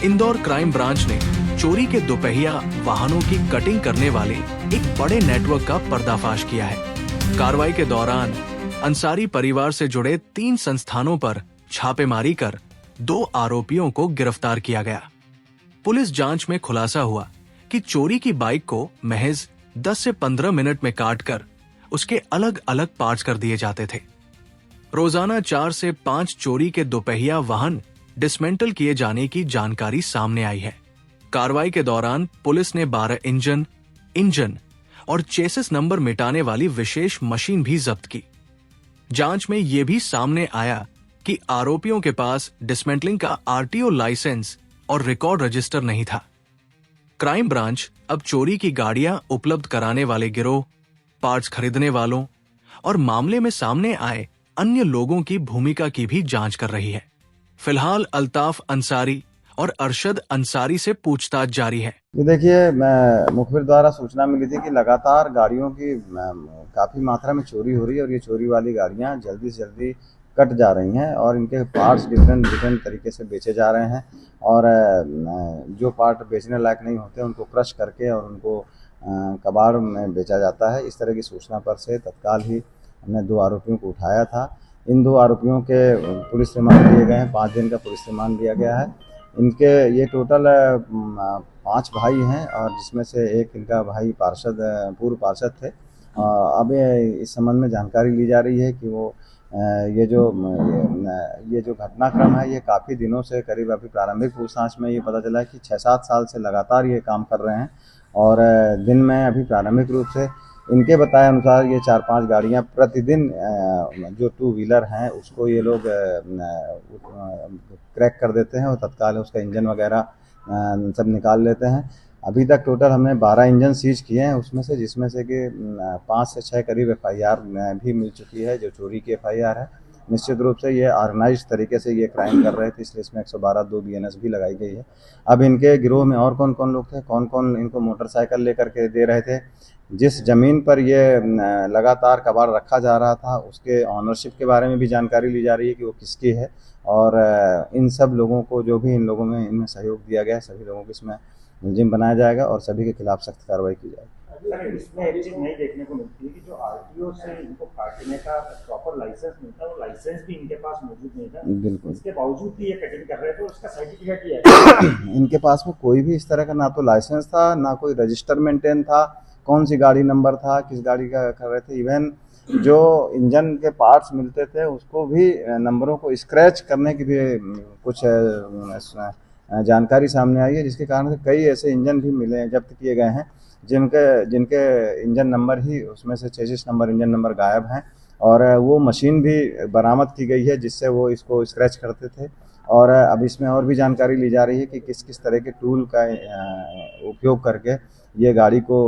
Indore crime branch ने चोरी के दोपहिया वाहनों की कटिंग करने वाले एक बड़े नेटवर्क का पर्दाफाश किया है। कार्रवाई के दौरान अंसारी परिवार से जुड़े 3 संस्थानों पर छापेमारी कर 2 आरोपियों को गिरफ्तार किया गया। पुलिस जांच में खुलासा हुआ कि चोरी की बाइक को महज 10 से 15 मिनट में काटकर उसके अलग अलग पार्ट्स कर दिए जाते थे। रोजाना 4 से 5 चोरी के दोपहिया वाहन डिसमेंटल किए जाने की जानकारी सामने आई है। कार्रवाई के दौरान पुलिस ने 12 इंजन और चेसिस नंबर मिटाने वाली विशेष मशीन भी जब्त की। जांच में यह भी सामने आया कि आरोपियों के पास डिसमेंटलिंग का आरटीओ लाइसेंस और रिकॉर्ड रजिस्टर नहीं था। क्राइम ब्रांच अब चोरी की गाड़ियां उपलब्ध कराने वाले गिरोह, पार्ट्स खरीदने वालों और मामले में सामने आए अन्य लोगों की भूमिका की भी जांच कर रही है। फिलहाल अल्ताफ अंसारी और अरशद अंसारी से पूछताछ जारी है। ये देखिए, मुखबिर द्वारा सूचना मिली थी कि लगातार गाड़ियों की काफी मात्रा में चोरी हो रही है और ये चोरी वाली गाड़ियां जल्दी से जल्दी कट जा रही हैं और इनके पार्ट्स डिफरेंट तरीके से बेचे जा रहे हैं और जो पार्ट बेचने लायक नहीं होते उनको क्रश करके और उनको कबाड़ में बेचा जाता है। इस तरह की सूचना पर से तत्काल ही हमने 2 आरोपियों को उठाया था। इन 2 आरोपियों के पुलिस रिमांड लिए गए हैं। 5 दिन का पुलिस रिमांड लिया गया है। इनके ये टोटल 5 भाई हैं और जिसमें से एक इनका भाई पूर्व पार्षद थे। अब इस संबंध में जानकारी ली जा रही है कि वो ये जो घटनाक्रम है ये काफ़ी दिनों से, करीब अभी प्रारंभिक पूछताछ में ये पता चला है कि 6-7 साल से लगातार ये काम कर रहे हैं और दिन में अभी प्रारंभिक रूप से इनके बताए अनुसार ये 4-5 गाड़ियां प्रतिदिन जो 2 व्हीलर हैं उसको ये लोग क्रैक कर देते हैं और तत्काल उसका इंजन वगैरह सब निकाल लेते हैं। अभी तक टोटल हमने 12 इंजन सीज किए हैं, उसमें से जिसमें से कि 5 से 6 करीब FIR भी मिल चुकी है जो चोरी की FIR है। निश्चित रूप से ये ऑर्गेनाइज तरीके से ये क्राइम कर रहे थे, इसलिए इसमें 112(2) BNS भी लगाई गई है। अब इनके गिरोह में और कौन कौन लोग थे, कौन कौन इनको मोटरसाइकिल लेकर के दे रहे थे, जिस जमीन पर ये लगातार कबाड़ रखा जा रहा था उसके ऑनरशिप के बारे में भी जानकारी ली जा रही है कि वो किसकी है और इन सब लोगों को जो भी इन लोगों में इनमें सहयोग दिया गया है सभी लोगों को इसमें मुलजिम बनाया जाएगा और सभी के खिलाफ सख्त कार्रवाई की जाएगी। सर, इसमें एक चीज नहीं देखने को मिलती है कि जो आरटीओ से इनको काटने का प्रॉपर लाइसेंस मिलता है, वो लाइसेंस भी इनके पास मौजूद नहीं था। बिल्कुल, इसके बावजूद भी ये कटिंग कर रहे थे, उसका सर्टिफिकेट ही है। इनके पास में कोई भी इस तरह का ना तो लाइसेंस था, ना कोई रजिस्टर मेंटेन था, कौन सी गाड़ी नंबर था, किस गाड़ी का कर रहे थे। इवन जो इंजन के पार्ट्स मिलते थे उसको भी नंबरों को स्क्रैच करने की भी कुछ जानकारी सामने आई है, जिसके कारण से कई ऐसे इंजन भी मिले हैं, जब्त किए गए हैं जिनके इंजन नंबर ही उसमें से चेसिस नंबर, इंजन नंबर गायब हैं और वो मशीन भी बरामद की गई है जिससे वो इसको स्क्रैच करते थे। और अब इसमें और भी जानकारी ली जा रही है कि किस किस तरह के टूल का उपयोग करके ये गाड़ी को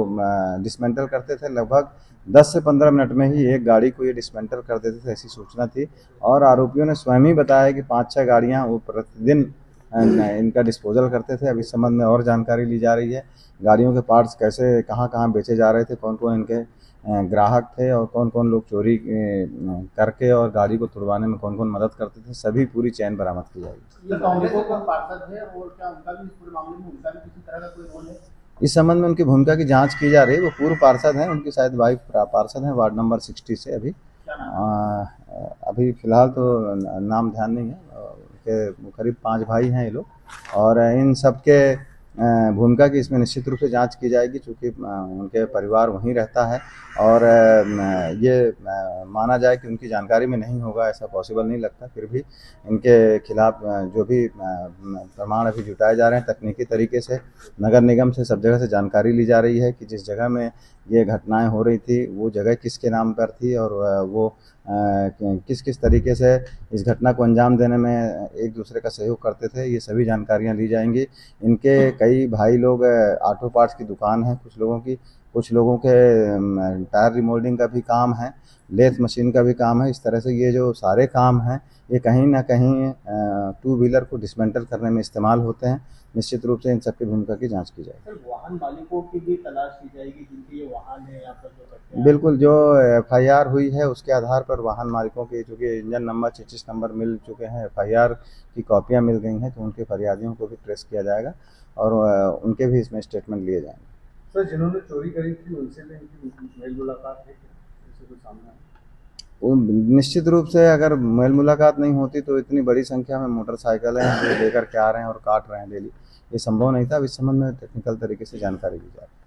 डिसमेंटल करते थे। लगभग 10 से 15 मिनट में ही एक गाड़ी को ये डिसमेंटल कर देते थे, ऐसी सूचना थी। और आरोपियों ने स्वयं ही बताया कि 5-6 गाड़ियां वो प्रतिदिन इनका डिस्पोजल करते थे। अब इस संबंध में और जानकारी ली जा रही है, गाड़ियों के पार्ट्स कैसे कहां बेचे जा रहे थे, कौन कौन इनके ग्राहक थे और कौन कौन लोग चोरी करके और गाड़ी को तुड़वाने में कौन कौन मदद करते थे, सभी पूरी चैन बरामद की जाएगी। इस संबंध में उनकी भूमिका की जांच की जा रही है। वो पूर्व पार्षद हैं, उनकी शायद वाइफ पार्षद हैं वार्ड नंबर 60 से। अभी फिलहाल तो नाम ध्यान नहीं है। करीब 5 भाई हैं ये लोग और इन सब के भूमिका की इसमें निश्चित रूप से जांच की जाएगी, चूँकि उनके परिवार वहीं रहता है और ये माना जाए कि उनकी जानकारी में नहीं होगा, ऐसा पॉसिबल नहीं लगता। फिर भी इनके खिलाफ जो भी प्रमाण अभी जुटाए जा रहे हैं तकनीकी तरीके से, नगर निगम से सब जगह से जानकारी ली जा रही है कि जिस जगह में ये घटनाएं हो रही थी वो जगह किसके नाम पर थी और वो किस किस तरीके से इस घटना को अंजाम देने में एक दूसरे का सहयोग करते थे, ये सभी जानकारियां ली जाएंगी। इनके कई भाई लोग ऑटो पार्ट्स की दुकान है कुछ लोगों के टायर रिमोल्डिंग का भी काम है, लेथ मशीन का भी काम है। इस तरह से ये जो सारे काम हैं ये कहीं ना कहीं टू व्हीलर को डिसमेंटल करने में इस्तेमाल होते हैं। निश्चित रूप से इन सबकी भूमिका की जांच की जाएगी। सर वाहन मालिकों की भी तलाश की जाएगी जिनके ये वाहन है यहाँ पर जो घटना बिल्कुल, जो एफआईआर हुई है उसके आधार पर वाहन मालिकों के, चूँकि इंजन नंबर 33 नंबर मिल चुके हैं, एफआईआर की कॉपियाँ मिल गई हैं, तो उनके फरियादियों को भी ट्रेस किया जाएगा और उनके भी इसमें स्टेटमेंट लिए जाएंगे। सर जिन्होंने चोरी करी थी उनसे भी इनकी मेल मुलाकात है इससे कुछ सामने आया? वो निश्चित रूप से अगर मेल मुलाकात नहीं होती तो इतनी बड़ी संख्या में मोटरसाइकिलें जो लेकर के आ रहे हैं और काट रहे हैं डेली, ये संभव नहीं था। अब इस संबंध में टेक्निकल तरीके से जानकारी दी जा रही है।